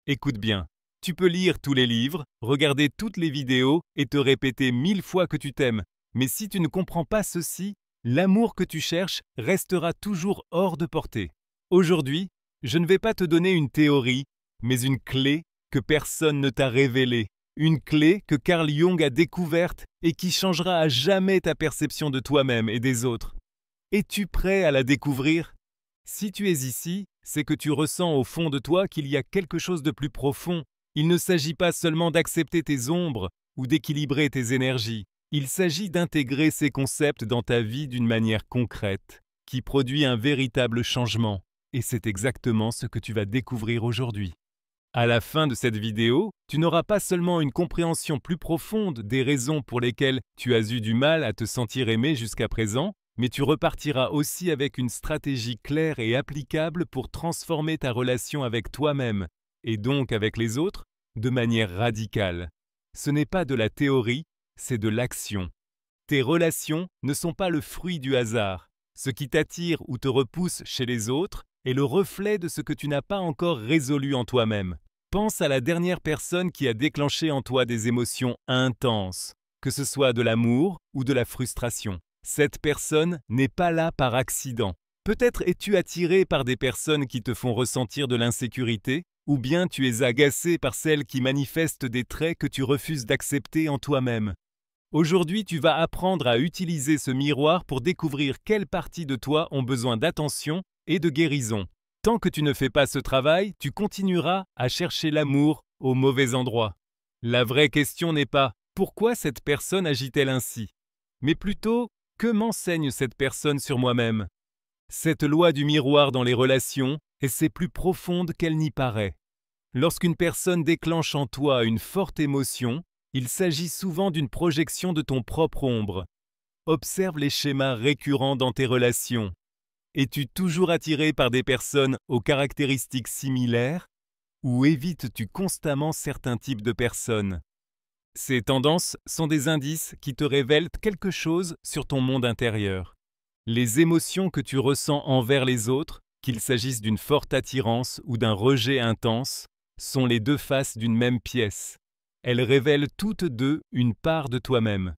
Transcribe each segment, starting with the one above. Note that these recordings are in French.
Écoute bien, tu peux lire tous les livres, regarder toutes les vidéos et te répéter 1000 fois que tu t'aimes. Mais si tu ne comprends pas ceci, l'amour que tu cherches restera toujours hors de portée. Aujourd'hui, je ne vais pas te donner une théorie, mais une clé que personne ne t'a révélée. Une clé que Carl Jung a découverte et qui changera à jamais ta perception de toi-même et des autres. Es-tu prêt à la découvrir? Si tu es ici, c'est que tu ressens au fond de toi qu'il y a quelque chose de plus profond. Il ne s'agit pas seulement d'accepter tes ombres ou d'équilibrer tes énergies. Il s'agit d'intégrer ces concepts dans ta vie d'une manière concrète, qui produit un véritable changement. Et c'est exactement ce que tu vas découvrir aujourd'hui. À la fin de cette vidéo, tu n'auras pas seulement une compréhension plus profonde des raisons pour lesquelles tu as eu du mal à te sentir aimé jusqu'à présent, mais tu repartiras aussi avec une stratégie claire et applicable pour transformer ta relation avec toi-même, et donc avec les autres, de manière radicale. Ce n'est pas de la théorie, c'est de l'action. Tes relations ne sont pas le fruit du hasard. Ce qui t'attire ou te repousse chez les autres est le reflet de ce que tu n'as pas encore résolu en toi-même. Pense à la dernière personne qui a déclenché en toi des émotions intenses, que ce soit de l'amour ou de la frustration. Cette personne n'est pas là par accident. Peut-être es-tu attiré par des personnes qui te font ressentir de l'insécurité, ou bien tu es agacé par celles qui manifestent des traits que tu refuses d'accepter en toi-même. Aujourd'hui, tu vas apprendre à utiliser ce miroir pour découvrir quelles parties de toi ont besoin d'attention et de guérison. Tant que tu ne fais pas ce travail, tu continueras à chercher l'amour au mauvais endroit. La vraie question n'est pas « pourquoi cette personne agit-elle ainsi ?», mais plutôt « que m'enseigne cette personne sur moi-même ?» Cette loi du miroir dans les relations est plus profonde qu'elle n'y paraît. Lorsqu'une personne déclenche en toi une forte émotion, il s'agit souvent d'une projection de ton propre ombre. Observe les schémas récurrents dans tes relations. Es-tu toujours attiré par des personnes aux caractéristiques similaires ou évites-tu constamment certains types de personnes? Ces tendances sont des indices qui te révèlent quelque chose sur ton monde intérieur. Les émotions que tu ressens envers les autres, qu'il s'agisse d'une forte attirance ou d'un rejet intense, sont les deux faces d'une même pièce. Elles révèlent toutes deux une part de toi-même.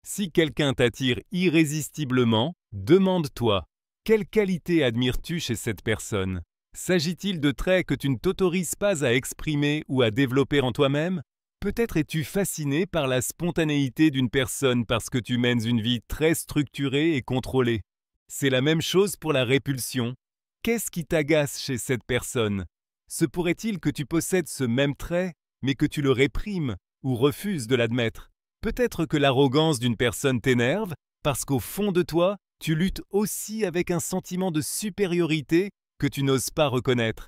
Si quelqu'un t'attire irrésistiblement, demande-toi, quelle qualité admires-tu chez cette personne? S'agit-il de traits que tu ne t'autorises pas à exprimer ou à développer en toi-même? Peut-être es-tu fasciné par la spontanéité d'une personne parce que tu mènes une vie très structurée et contrôlée. C'est la même chose pour la répulsion. Qu'est-ce qui t'agace chez cette personne? Se pourrait-il que tu possèdes ce même trait, mais que tu le réprimes ou refuses de l'admettre? Peut-être que l'arrogance d'une personne t'énerve parce qu'au fond de toi, tu luttes aussi avec un sentiment de supériorité que tu n'oses pas reconnaître.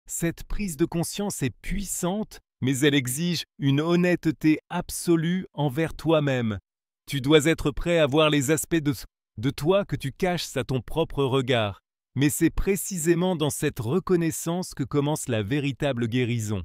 Cette prise de conscience est puissante, mais elle exige une honnêteté absolue envers toi-même. Tu dois être prêt à voir les aspects de toi que tu caches à ton propre regard. Mais c'est précisément dans cette reconnaissance que commence la véritable guérison.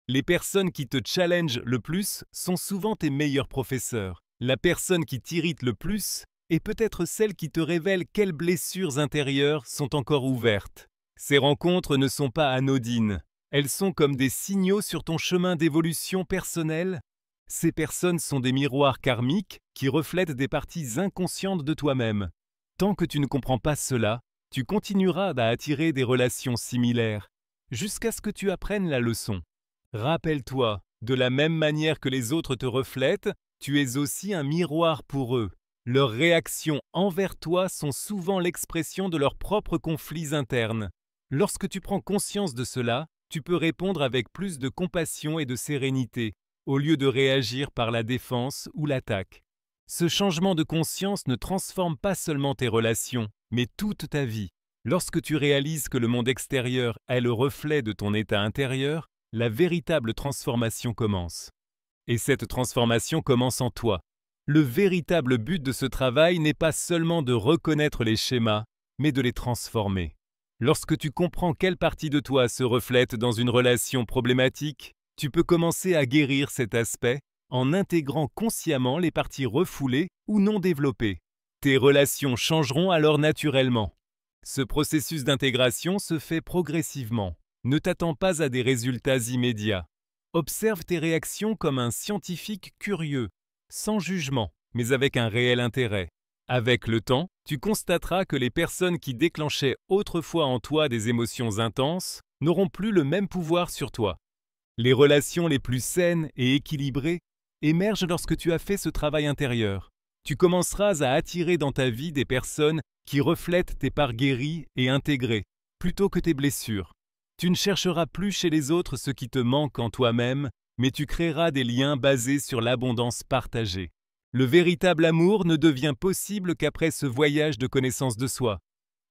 Les personnes qui te challengent le plus sont souvent tes meilleurs professeurs. La personne qui t'irrite le plus est peut-être celle qui te révèle quelles blessures intérieures sont encore ouvertes. Ces rencontres ne sont pas anodines. Elles sont comme des signaux sur ton chemin d'évolution personnelle. Ces personnes sont des miroirs karmiques qui reflètent des parties inconscientes de toi-même. Tant que tu ne comprends pas cela, tu continueras à attirer des relations similaires, jusqu'à ce que tu apprennes la leçon. Rappelle-toi, de la même manière que les autres te reflètent, tu es aussi un miroir pour eux. Leurs réactions envers toi sont souvent l'expression de leurs propres conflits internes. Lorsque tu prends conscience de cela, tu peux répondre avec plus de compassion et de sérénité, au lieu de réagir par la défense ou l'attaque. Ce changement de conscience ne transforme pas seulement tes relations, mais toute ta vie. Lorsque tu réalises que le monde extérieur est le reflet de ton état intérieur, la véritable transformation commence. Et cette transformation commence en toi. Le véritable but de ce travail n'est pas seulement de reconnaître les schémas, mais de les transformer. Lorsque tu comprends quelle partie de toi se reflète dans une relation problématique, tu peux commencer à guérir cet aspect en intégrant consciemment les parties refoulées ou non développées. Tes relations changeront alors naturellement. Ce processus d'intégration se fait progressivement. Ne t'attends pas à des résultats immédiats. Observe tes réactions comme un scientifique curieux, sans jugement, mais avec un réel intérêt. Avec le temps, tu constateras que les personnes qui déclenchaient autrefois en toi des émotions intenses n'auront plus le même pouvoir sur toi. Les relations les plus saines et équilibrées émergent lorsque tu as fait ce travail intérieur. Tu commenceras à attirer dans ta vie des personnes qui reflètent tes parts guéries et intégrées, plutôt que tes blessures. Tu ne chercheras plus chez les autres ce qui te manque en toi-même, mais tu créeras des liens basés sur l'abondance partagée. Le véritable amour ne devient possible qu'après ce voyage de connaissance de soi.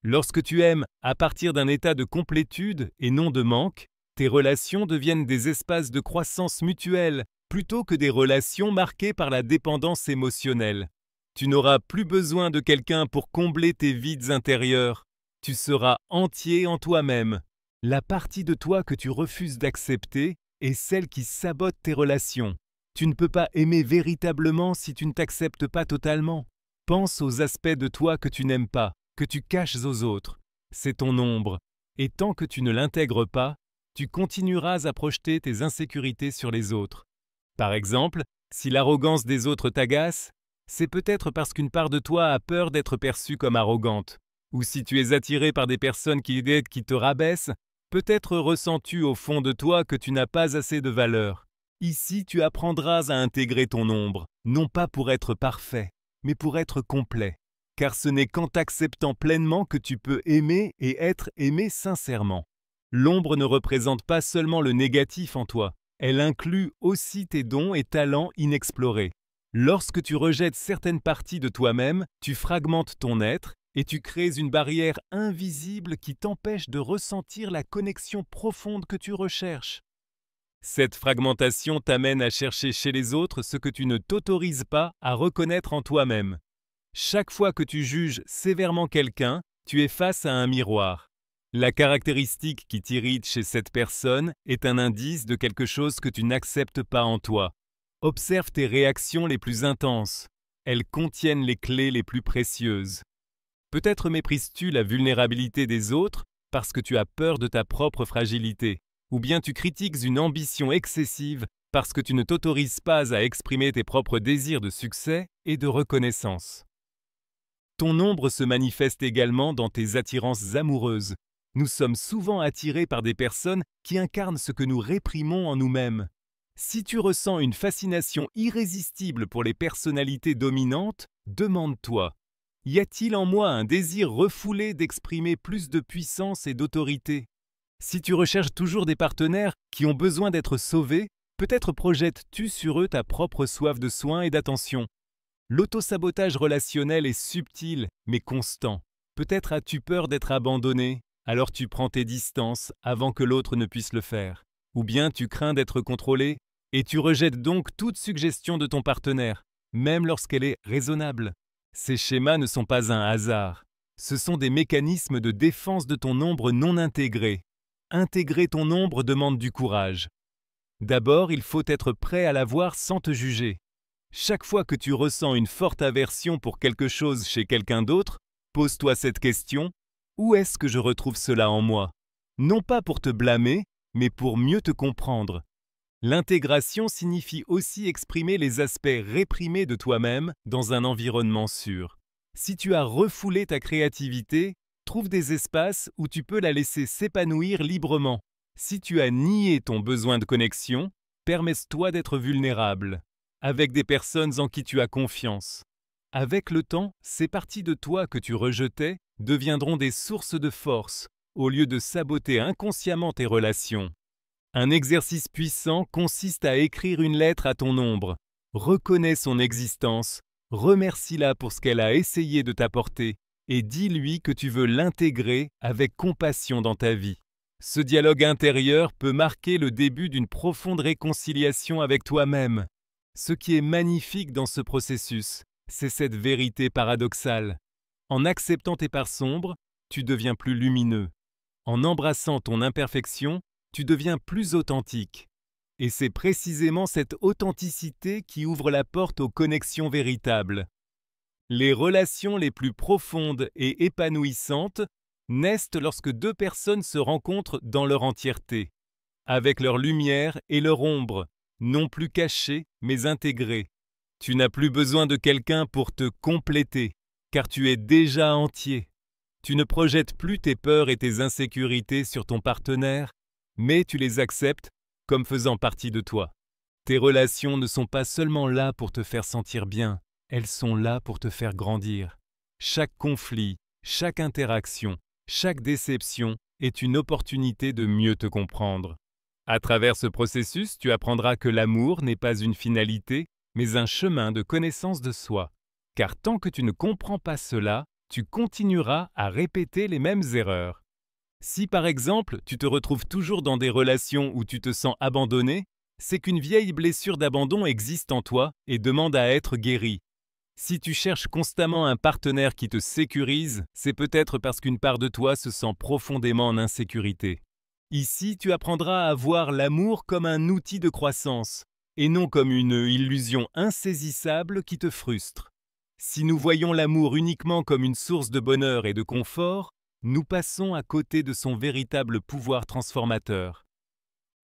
Lorsque tu aimes à partir d'un état de complétude et non de manque, tes relations deviennent des espaces de croissance mutuelle plutôt que des relations marquées par la dépendance émotionnelle. Tu n'auras plus besoin de quelqu'un pour combler tes vides intérieurs. Tu seras entier en toi-même. La partie de toi que tu refuses d'accepter est celle qui sabote tes relations. Tu ne peux pas aimer véritablement si tu ne t'acceptes pas totalement. Pense aux aspects de toi que tu n'aimes pas, que tu caches aux autres. C'est ton ombre. Et tant que tu ne l'intègres pas, tu continueras à projeter tes insécurités sur les autres. Par exemple, si l'arrogance des autres t'agace, c'est peut-être parce qu'une part de toi a peur d'être perçue comme arrogante. Ou si tu es attiré par des personnes qui te rabaissent, peut-être ressens-tu au fond de toi que tu n'as pas assez de valeur. Ici, tu apprendras à intégrer ton ombre, non pas pour être parfait, mais pour être complet. Car ce n'est qu'en t'acceptant pleinement que tu peux aimer et être aimé sincèrement. L'ombre ne représente pas seulement le négatif en toi, elle inclut aussi tes dons et talents inexplorés. Lorsque tu rejettes certaines parties de toi-même, tu fragmentes ton être et tu crées une barrière invisible qui t'empêche de ressentir la connexion profonde que tu recherches. Cette fragmentation t'amène à chercher chez les autres ce que tu ne t'autorises pas à reconnaître en toi-même. Chaque fois que tu juges sévèrement quelqu'un, tu es face à un miroir. La caractéristique qui t'irrite chez cette personne est un indice de quelque chose que tu n'acceptes pas en toi. Observe tes réactions les plus intenses. Elles contiennent les clés les plus précieuses. Peut-être méprises-tu la vulnérabilité des autres parce que tu as peur de ta propre fragilité. Ou bien tu critiques une ambition excessive parce que tu ne t'autorises pas à exprimer tes propres désirs de succès et de reconnaissance. Ton ombre se manifeste également dans tes attirances amoureuses. Nous sommes souvent attirés par des personnes qui incarnent ce que nous réprimons en nous-mêmes. Si tu ressens une fascination irrésistible pour les personnalités dominantes, demande-toi, y a-t-il en moi un désir refoulé d'exprimer plus de puissance et d'autorité ? Si tu recherches toujours des partenaires qui ont besoin d'être sauvés, peut-être projettes-tu sur eux ta propre soif de soins et d'attention. L'autosabotage relationnel est subtil mais constant. Peut-être as-tu peur d'être abandonné, alors tu prends tes distances avant que l'autre ne puisse le faire. Ou bien tu crains d'être contrôlé et tu rejettes donc toute suggestion de ton partenaire, même lorsqu'elle est raisonnable. Ces schémas ne sont pas un hasard. Ce sont des mécanismes de défense de ton ombre non intégré. Intégrer ton ombre demande du courage. D'abord, il faut être prêt à la voir sans te juger. Chaque fois que tu ressens une forte aversion pour quelque chose chez quelqu'un d'autre, pose-toi cette question: où est-ce que je retrouve cela en moi? Non pas pour te blâmer, mais pour mieux te comprendre. L'intégration signifie aussi exprimer les aspects réprimés de toi-même dans un environnement sûr. Si tu as refoulé ta créativité, trouve des espaces où tu peux la laisser s'épanouir librement. Si tu as nié ton besoin de connexion, permets-toi d'être vulnérable, avec des personnes en qui tu as confiance. Avec le temps, ces parties de toi que tu rejetais deviendront des sources de force, au lieu de saboter inconsciemment tes relations. Un exercice puissant consiste à écrire une lettre à ton ombre. Reconnais son existence, remercie-la pour ce qu'elle a essayé de t'apporter et dis-lui que tu veux l'intégrer avec compassion dans ta vie. Ce dialogue intérieur peut marquer le début d'une profonde réconciliation avec toi-même. Ce qui est magnifique dans ce processus, c'est cette vérité paradoxale. En acceptant tes parts sombres, tu deviens plus lumineux. En embrassant ton imperfection, tu deviens plus authentique. Et c'est précisément cette authenticité qui ouvre la porte aux connexions véritables. Les relations les plus profondes et épanouissantes naissent lorsque deux personnes se rencontrent dans leur entièreté, avec leur lumière et leur ombre, non plus cachées mais intégrées. Tu n'as plus besoin de quelqu'un pour te compléter, car tu es déjà entier. Tu ne projettes plus tes peurs et tes insécurités sur ton partenaire, mais tu les acceptes comme faisant partie de toi. Tes relations ne sont pas seulement là pour te faire sentir bien, elles sont là pour te faire grandir. Chaque conflit, chaque interaction, chaque déception est une opportunité de mieux te comprendre. À travers ce processus, tu apprendras que l'amour n'est pas une finalité, mais un chemin de connaissance de soi. Car tant que tu ne comprends pas cela, tu continueras à répéter les mêmes erreurs. Si par exemple, tu te retrouves toujours dans des relations où tu te sens abandonné, c'est qu'une vieille blessure d'abandon existe en toi et demande à être guérie. Si tu cherches constamment un partenaire qui te sécurise, c'est peut-être parce qu'une part de toi se sent profondément en insécurité. Ici, tu apprendras à voir l'amour comme un outil de croissance, et non comme une illusion insaisissable qui te frustre. Si nous voyons l'amour uniquement comme une source de bonheur et de confort, nous passons à côté de son véritable pouvoir transformateur.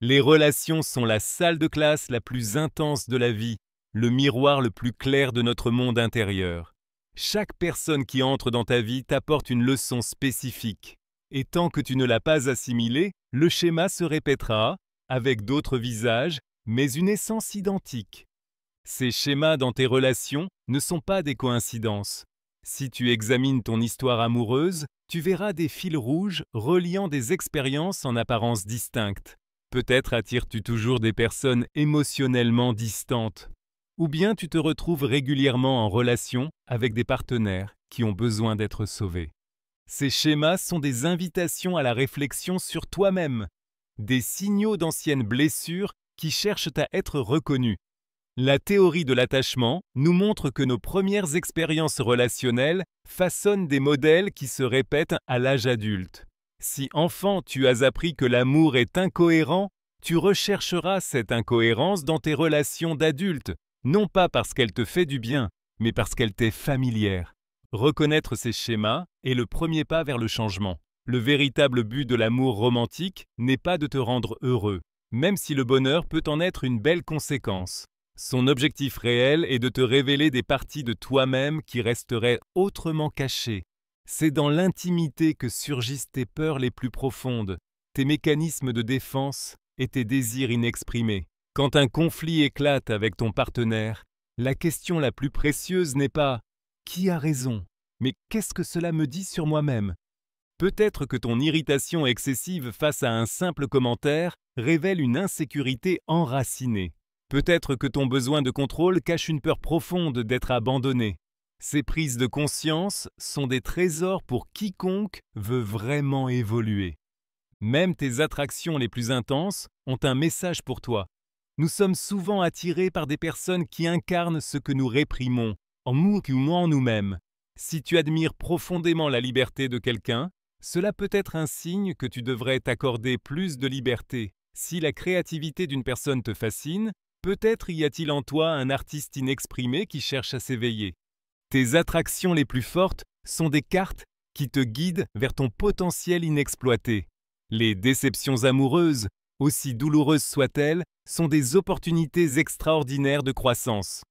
Les relations sont la salle de classe la plus intense de la vie, le miroir le plus clair de notre monde intérieur. Chaque personne qui entre dans ta vie t'apporte une leçon spécifique. Et tant que tu ne l'as pas assimilée, le schéma se répétera, avec d'autres visages, mais une essence identique. Ces schémas dans tes relations ne sont pas des coïncidences. Si tu examines ton histoire amoureuse, tu verras des fils rouges reliant des expériences en apparence distinctes. Peut-être attires-tu toujours des personnes émotionnellement distantes. Ou bien tu te retrouves régulièrement en relation avec des partenaires qui ont besoin d'être sauvés. Ces schémas sont des invitations à la réflexion sur toi-même, des signaux d'anciennes blessures qui cherchent à être reconnus. La théorie de l'attachement nous montre que nos premières expériences relationnelles façonnent des modèles qui se répètent à l'âge adulte. Si enfant tu as appris que l'amour est incohérent, tu rechercheras cette incohérence dans tes relations d'adulte, non pas parce qu'elle te fait du bien, mais parce qu'elle t'est familière. Reconnaître ces schémas est le premier pas vers le changement. Le véritable but de l'amour romantique n'est pas de te rendre heureux, même si le bonheur peut en être une belle conséquence. Son objectif réel est de te révéler des parties de toi-même qui resteraient autrement cachées. C'est dans l'intimité que surgissent tes peurs les plus profondes, tes mécanismes de défense et tes désirs inexprimés. Quand un conflit éclate avec ton partenaire, la question la plus précieuse n'est pas « qui a raison ?», mais « qu'est-ce que cela me dit sur moi-même ?» Peut-être que ton irritation excessive face à un simple commentaire révèle une insécurité enracinée. Peut-être que ton besoin de contrôle cache une peur profonde d'être abandonné. Ces prises de conscience sont des trésors pour quiconque veut vraiment évoluer. Même tes attractions les plus intenses ont un message pour toi. Nous sommes souvent attirés par des personnes qui incarnent ce que nous réprimons, en nous ou en nous-mêmes. Si tu admires profondément la liberté de quelqu'un, cela peut être un signe que tu devrais t'accorder plus de liberté. Si la créativité d'une personne te fascine, peut-être y a-t-il en toi un artiste inexprimé qui cherche à s'éveiller. Tes attractions les plus fortes sont des cartes qui te guident vers ton potentiel inexploité. Les déceptions amoureuses, aussi douloureuses soient-elles, sont des opportunités extraordinaires de croissance.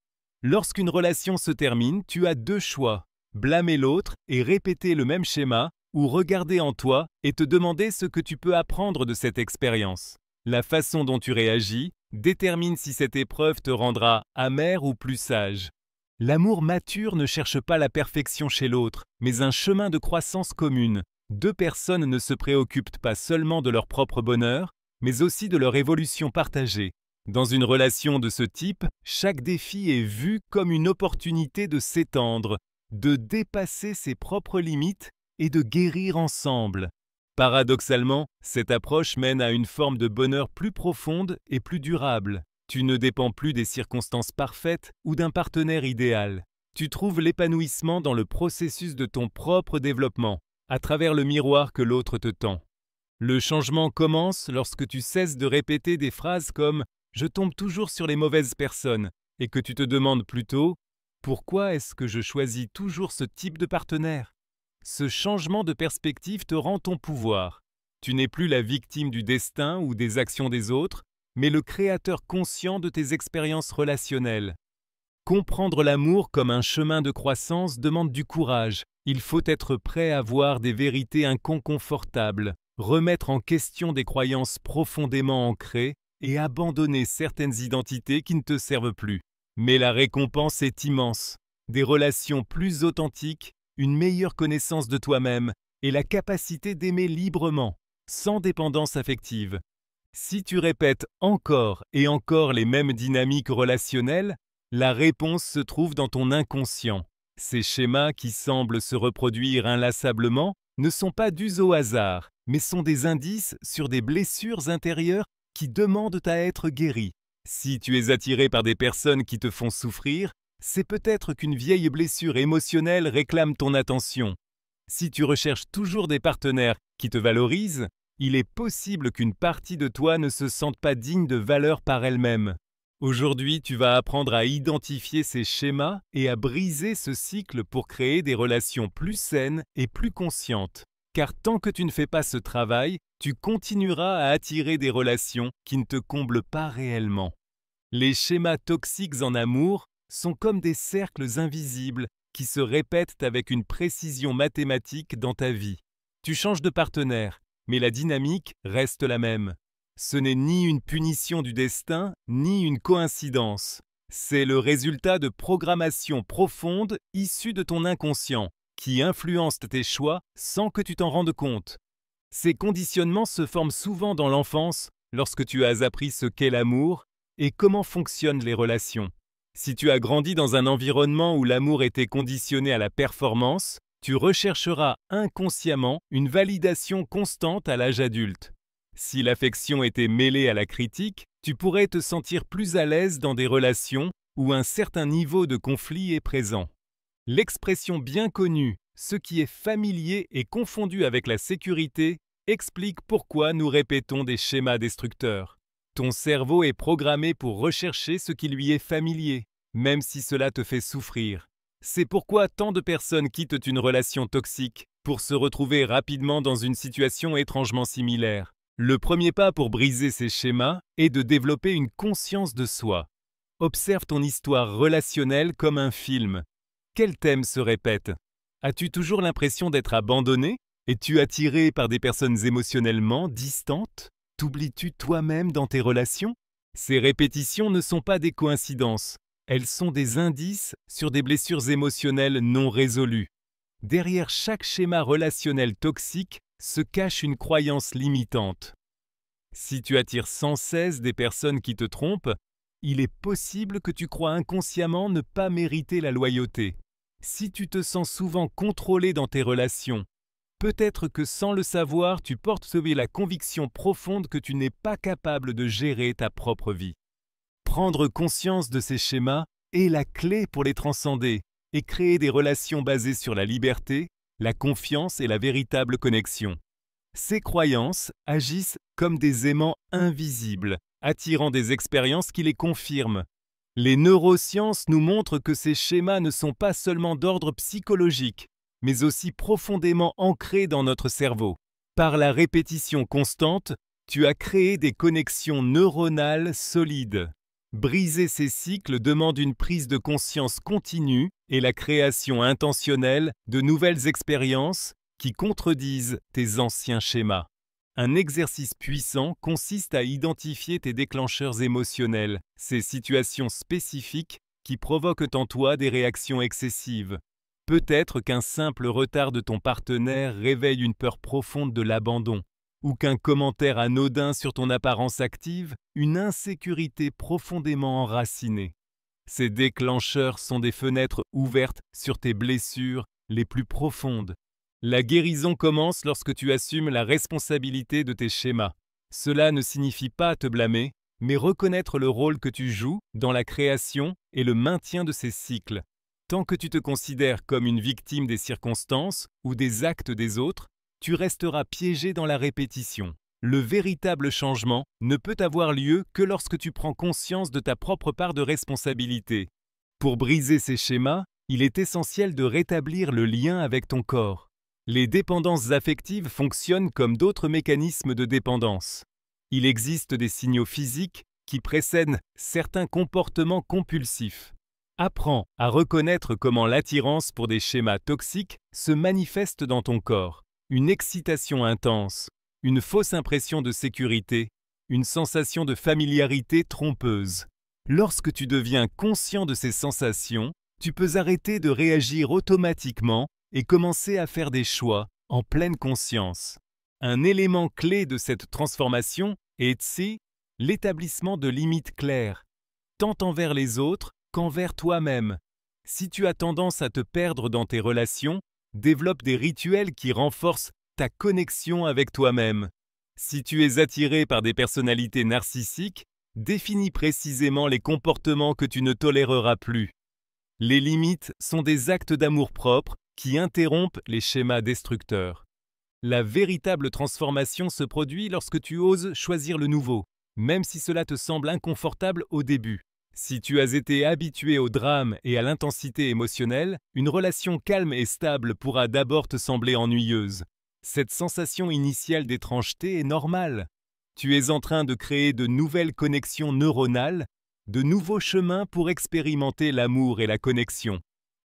Lorsqu'une relation se termine, tu as deux choix, blâmer l'autre et répéter le même schéma, ou regarder en toi et te demander ce que tu peux apprendre de cette expérience. La façon dont tu réagis détermine si cette épreuve te rendra amer ou plus sage. L'amour mature ne cherche pas la perfection chez l'autre, mais un chemin de croissance commune. Deux personnes ne se préoccupent pas seulement de leur propre bonheur, mais aussi de leur évolution partagée. Dans une relation de ce type, chaque défi est vu comme une opportunité de s'étendre, de dépasser ses propres limites et de guérir ensemble. Paradoxalement, cette approche mène à une forme de bonheur plus profonde et plus durable. Tu ne dépends plus des circonstances parfaites ou d'un partenaire idéal. Tu trouves l'épanouissement dans le processus de ton propre développement, à travers le miroir que l'autre te tend. Le changement commence lorsque tu cesses de répéter des phrases comme « je tombe toujours sur les mauvaises personnes » et que tu te demandes plutôt « pourquoi est-ce que je choisis toujours ce type de partenaire ?» Ce changement de perspective te rend ton pouvoir. Tu n'es plus la victime du destin ou des actions des autres, mais le créateur conscient de tes expériences relationnelles. Comprendre l'amour comme un chemin de croissance demande du courage. Il faut être prêt à voir des vérités inconfortables, remettre en question des croyances profondément ancrées et abandonner certaines identités qui ne te servent plus. Mais la récompense est immense. Des relations plus authentiques, une meilleure connaissance de toi-même et la capacité d'aimer librement, sans dépendance affective. Si tu répètes encore et encore les mêmes dynamiques relationnelles, la réponse se trouve dans ton inconscient. Ces schémas qui semblent se reproduire inlassablement ne sont pas dus au hasard, mais sont des indices sur des blessures intérieures qui demandent à être guéries. Si tu es attiré par des personnes qui te font souffrir, c'est peut-être qu'une vieille blessure émotionnelle réclame ton attention. Si tu recherches toujours des partenaires qui te valorisent, il est possible qu'une partie de toi ne se sente pas digne de valeur par elle-même. Aujourd'hui, tu vas apprendre à identifier ces schémas et à briser ce cycle pour créer des relations plus saines et plus conscientes. Car tant que tu ne fais pas ce travail, tu continueras à attirer des relations qui ne te comblent pas réellement. Les schémas toxiques en amour sont comme des cercles invisibles qui se répètent avec une précision mathématique dans ta vie. Tu changes de partenaire, mais la dynamique reste la même. Ce n'est ni une punition du destin, ni une coïncidence. C'est le résultat de programmations profondes issues de ton inconscient, qui influencent tes choix sans que tu t'en rendes compte. Ces conditionnements se forment souvent dans l'enfance, lorsque tu as appris ce qu'est l'amour et comment fonctionnent les relations. Si tu as grandi dans un environnement où l'amour était conditionné à la performance, tu rechercheras inconsciemment une validation constante à l'âge adulte. Si l'affection était mêlée à la critique, tu pourrais te sentir plus à l'aise dans des relations où un certain niveau de conflit est présent. L'expression bien connue « ce qui est familier est confondu avec la sécurité » explique pourquoi nous répétons des schémas destructeurs. Ton cerveau est programmé pour rechercher ce qui lui est familier, même si cela te fait souffrir. C'est pourquoi tant de personnes quittent une relation toxique pour se retrouver rapidement dans une situation étrangement similaire. Le premier pas pour briser ces schémas est de développer une conscience de soi. Observe ton histoire relationnelle comme un film. Quels thèmes se répètent? As-tu toujours l'impression d'être abandonné? Es-tu attiré par des personnes émotionnellement distantes? T'oublies-tu toi-même dans tes relations? Ces répétitions ne sont pas des coïncidences. Elles sont des indices sur des blessures émotionnelles non résolues. Derrière chaque schéma relationnel toxique se cache une croyance limitante. Si tu attires sans cesse des personnes qui te trompent, il est possible que tu crois inconsciemment ne pas mériter la loyauté. Si tu te sens souvent contrôlé dans tes relations, peut-être que sans le savoir, tu portes la conviction profonde que tu n'es pas capable de gérer ta propre vie. Prendre conscience de ces schémas est la clé pour les transcender et créer des relations basées sur la liberté, la confiance et la véritable connexion. Ces croyances agissent comme des aimants invisibles, attirant des expériences qui les confirment. Les neurosciences nous montrent que ces schémas ne sont pas seulement d'ordre psychologique, mais aussi profondément ancrés dans notre cerveau. Par la répétition constante, tu as créé des connexions neuronales solides. Briser ces cycles demande une prise de conscience continue et la création intentionnelle de nouvelles expériences qui contredisent tes anciens schémas. Un exercice puissant consiste à identifier tes déclencheurs émotionnels, ces situations spécifiques qui provoquent en toi des réactions excessives. Peut-être qu'un simple retard de ton partenaire réveille une peur profonde de l'abandon, ou qu'un commentaire anodin sur ton apparence active une insécurité profondément enracinée. Ces déclencheurs sont des fenêtres ouvertes sur tes blessures les plus profondes. La guérison commence lorsque tu assumes la responsabilité de tes schémas. Cela ne signifie pas te blâmer, mais reconnaître le rôle que tu joues dans la création et le maintien de ces cycles. Tant que tu te considères comme une victime des circonstances ou des actes des autres, tu resteras piégé dans la répétition. Le véritable changement ne peut avoir lieu que lorsque tu prends conscience de ta propre part de responsabilité. Pour briser ces schémas, il est essentiel de rétablir le lien avec ton corps. Les dépendances affectives fonctionnent comme d'autres mécanismes de dépendance. Il existe des signaux physiques qui précèdent certains comportements compulsifs. Apprends à reconnaître comment l'attirance pour des schémas toxiques se manifeste dans ton corps. Une excitation intense, une fausse impression de sécurité, une sensation de familiarité trompeuse. Lorsque tu deviens conscient de ces sensations, tu peux arrêter de réagir automatiquement et commencer à faire des choix en pleine conscience. Un élément clé de cette transformation est l'établissement de limites claires, tant envers les autres qu'envers toi-même. Si tu as tendance à te perdre dans tes relations, développe des rituels qui renforcent ta connexion avec toi-même. Si tu es attiré par des personnalités narcissiques, définis précisément les comportements que tu ne toléreras plus. Les limites sont des actes d'amour-propre qui interrompent les schémas destructeurs. La véritable transformation se produit lorsque tu oses choisir le nouveau, même si cela te semble inconfortable au début. Si tu as été habitué au drame et à l'intensité émotionnelle, une relation calme et stable pourra d'abord te sembler ennuyeuse. Cette sensation initiale d'étrangeté est normale. Tu es en train de créer de nouvelles connexions neuronales, de nouveaux chemins pour expérimenter l'amour et la connexion.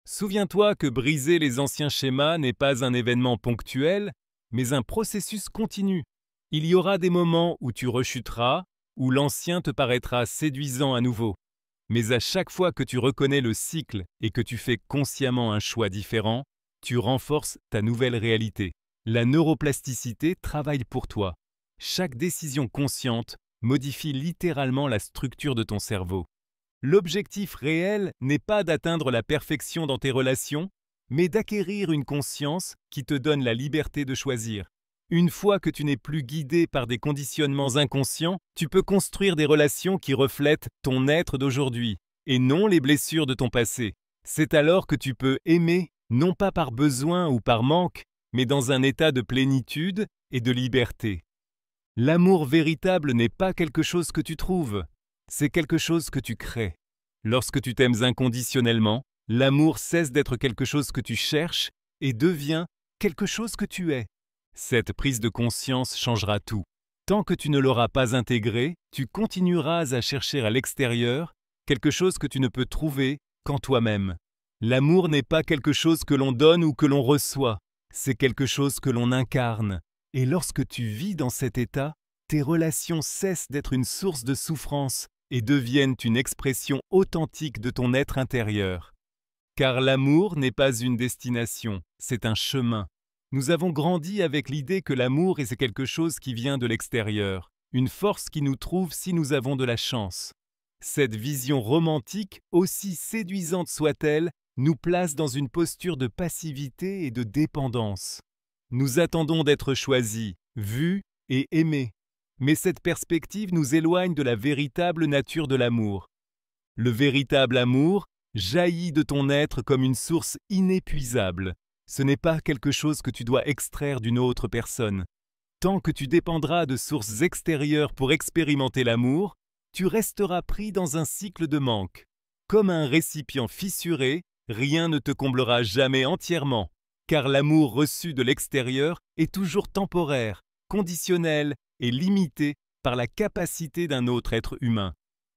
Souviens-toi que briser les anciens schémas n'est pas un événement ponctuel, mais un processus continu. Il y aura des moments où tu rechuteras, où l'ancien te paraîtra séduisant à nouveau. Mais à chaque fois que tu reconnais le cycle et que tu fais consciemment un choix différent, tu renforces ta nouvelle réalité. La neuroplasticité travaille pour toi. Chaque décision consciente modifie littéralement la structure de ton cerveau. L'objectif réel n'est pas d'atteindre la perfection dans tes relations, mais d'acquérir une conscience qui te donne la liberté de choisir. Une fois que tu n'es plus guidé par des conditionnements inconscients, tu peux construire des relations qui reflètent ton être d'aujourd'hui, et non les blessures de ton passé. C'est alors que tu peux aimer, non pas par besoin ou par manque, mais dans un état de plénitude et de liberté. L'amour véritable n'est pas quelque chose que tu trouves, c'est quelque chose que tu crées. Lorsque tu t'aimes inconditionnellement, l'amour cesse d'être quelque chose que tu cherches et devient quelque chose que tu es. Cette prise de conscience changera tout. Tant que tu ne l'auras pas intégré, tu continueras à chercher à l'extérieur quelque chose que tu ne peux trouver qu'en toi-même. L'amour n'est pas quelque chose que l'on donne ou que l'on reçoit, c'est quelque chose que l'on incarne. Et lorsque tu vis dans cet état, tes relations cessent d'être une source de souffrance et deviennent une expression authentique de ton être intérieur. Car l'amour n'est pas une destination, c'est un chemin. Nous avons grandi avec l'idée que l'amour est quelque chose qui vient de l'extérieur, une force qui nous trouve si nous avons de la chance. Cette vision romantique, aussi séduisante soit-elle, nous place dans une posture de passivité et de dépendance. Nous attendons d'être choisis, vus et aimés. Mais cette perspective nous éloigne de la véritable nature de l'amour. Le véritable amour jaillit de ton être comme une source inépuisable. Ce n'est pas quelque chose que tu dois extraire d'une autre personne. Tant que tu dépendras de sources extérieures pour expérimenter l'amour, tu resteras pris dans un cycle de manque. Comme un récipient fissuré, rien ne te comblera jamais entièrement, car l'amour reçu de l'extérieur est toujours temporaire, conditionnel et limité par la capacité d'un autre être humain.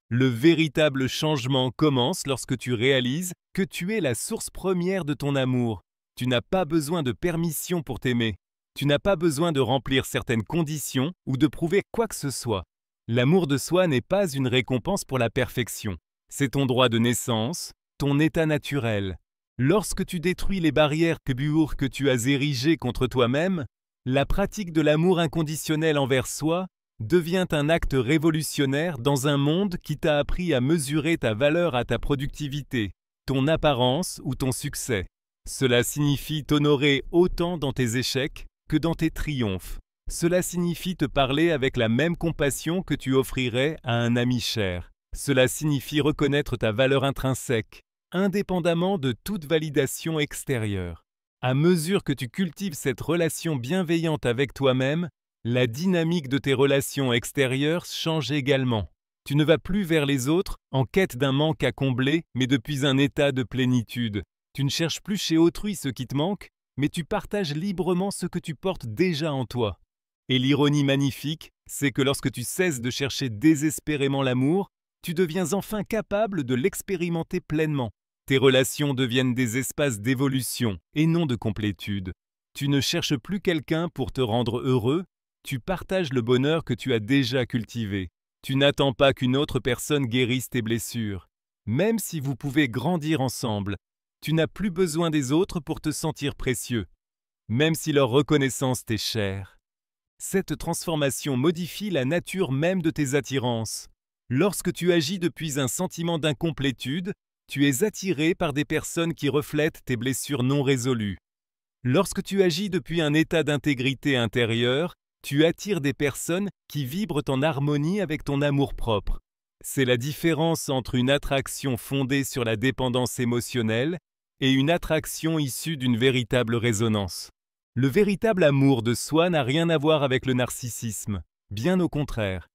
Le véritable changement commence lorsque tu réalises que tu es la source première de ton amour. Tu n'as pas besoin de permission pour t'aimer. Tu n'as pas besoin de remplir certaines conditions ou de prouver quoi que ce soit. L'amour de soi n'est pas une récompense pour la perfection. C'est ton droit de naissance, ton état naturel. Lorsque tu détruis les barrières que tu as érigées contre toi-même, la pratique de l'amour inconditionnel envers soi devient un acte révolutionnaire dans un monde qui t'a appris à mesurer ta valeur à ta productivité, ton apparence ou ton succès. Cela signifie t'honorer autant dans tes échecs que dans tes triomphes. Cela signifie te parler avec la même compassion que tu offrirais à un ami cher. Cela signifie reconnaître ta valeur intrinsèque, indépendamment de toute validation extérieure. À mesure que tu cultives cette relation bienveillante avec toi-même, la dynamique de tes relations extérieures change également. Tu ne vas plus vers les autres en quête d'un manque à combler, mais depuis un état de plénitude. Tu ne cherches plus chez autrui ce qui te manque, mais tu partages librement ce que tu portes déjà en toi. Et l'ironie magnifique, c'est que lorsque tu cesses de chercher désespérément l'amour, tu deviens enfin capable de l'expérimenter pleinement. Tes relations deviennent des espaces d'évolution et non de complétude. Tu ne cherches plus quelqu'un pour te rendre heureux, tu partages le bonheur que tu as déjà cultivé. Tu n'attends pas qu'une autre personne guérisse tes blessures. Même si vous pouvez grandir ensemble, tu n'as plus besoin des autres pour te sentir précieux, même si leur reconnaissance t'est chère. Cette transformation modifie la nature même de tes attirances. Lorsque tu agis depuis un sentiment d'incomplétude, tu es attiré par des personnes qui reflètent tes blessures non résolues. Lorsque tu agis depuis un état d'intégrité intérieure, tu attires des personnes qui vibrent en harmonie avec ton amour-propre. C'est la différence entre une attraction fondée sur la dépendance émotionnelle et une attraction issue d'une véritable résonance. Le véritable amour de soi n'a rien à voir avec le narcissisme, bien au contraire.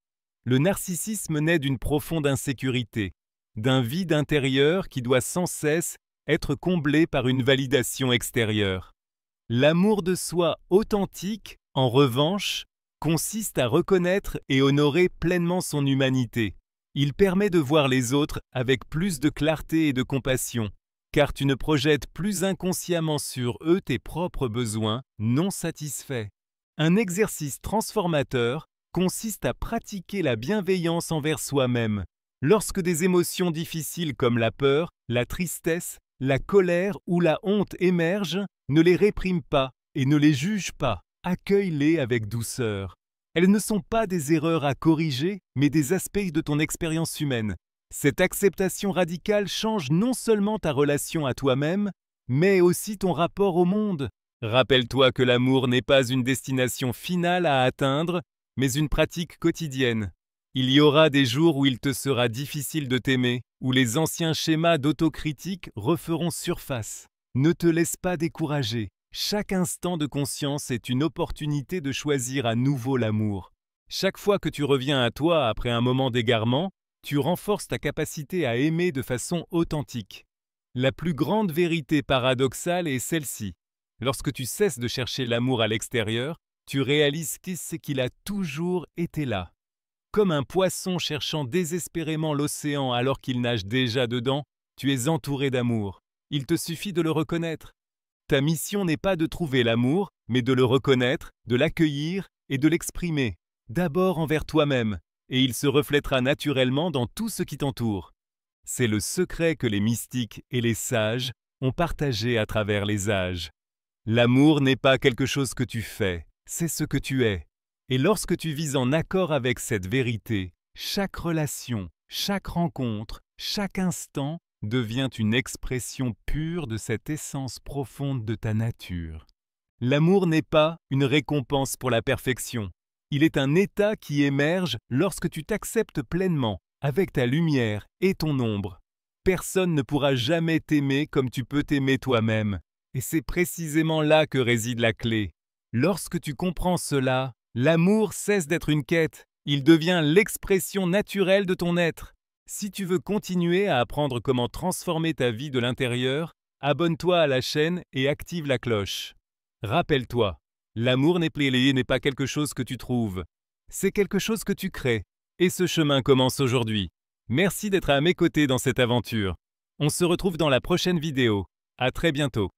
Le narcissisme naît d'une profonde insécurité, d'un vide intérieur qui doit sans cesse être comblé par une validation extérieure. L'amour de soi authentique, en revanche, consiste à reconnaître et honorer pleinement son humanité. Il permet de voir les autres avec plus de clarté et de compassion, car tu ne projettes plus inconsciemment sur eux tes propres besoins non satisfaits. Un exercice transformateur consiste à pratiquer la bienveillance envers soi-même. Lorsque des émotions difficiles comme la peur, la tristesse, la colère ou la honte émergent, ne les réprime pas et ne les juge pas. Accueille-les avec douceur. Elles ne sont pas des erreurs à corriger, mais des aspects de ton expérience humaine. Cette acceptation radicale change non seulement ta relation à toi-même, mais aussi ton rapport au monde. Rappelle-toi que l'amour n'est pas une destination finale à atteindre, mais une pratique quotidienne. Il y aura des jours où il te sera difficile de t'aimer, où les anciens schémas d'autocritique referont surface. Ne te laisse pas décourager. Chaque instant de conscience est une opportunité de choisir à nouveau l'amour. Chaque fois que tu reviens à toi après un moment d'égarement, tu renforces ta capacité à aimer de façon authentique. La plus grande vérité paradoxale est celle-ci. Lorsque tu cesses de chercher l'amour à l'extérieur, tu réalises qu'il a toujours été là. Comme un poisson cherchant désespérément l'océan alors qu'il nage déjà dedans, tu es entouré d'amour. Il te suffit de le reconnaître. Ta mission n'est pas de trouver l'amour, mais de le reconnaître, de l'accueillir et de l'exprimer. D'abord envers toi-même, et il se reflètera naturellement dans tout ce qui t'entoure. C'est le secret que les mystiques et les sages ont partagé à travers les âges. L'amour n'est pas quelque chose que tu fais, c'est ce que tu es. Et lorsque tu vis en accord avec cette vérité, chaque relation, chaque rencontre, chaque instant devient une expression pure de cette essence profonde de ta nature. L'amour n'est pas une récompense pour la perfection. Il est un état qui émerge lorsque tu t'acceptes pleinement, avec ta lumière et ton ombre. Personne ne pourra jamais t'aimer comme tu peux t'aimer toi-même. Et c'est précisément là que réside la clé. Lorsque tu comprends cela, l'amour cesse d'être une quête. Il devient l'expression naturelle de ton être. Si tu veux continuer à apprendre comment transformer ta vie de l'intérieur, abonne-toi à la chaîne et active la cloche. Rappelle-toi, l'amour n'est pas quelque chose que tu trouves, c'est quelque chose que tu crées. Et ce chemin commence aujourd'hui. Merci d'être à mes côtés dans cette aventure. On se retrouve dans la prochaine vidéo. À très bientôt.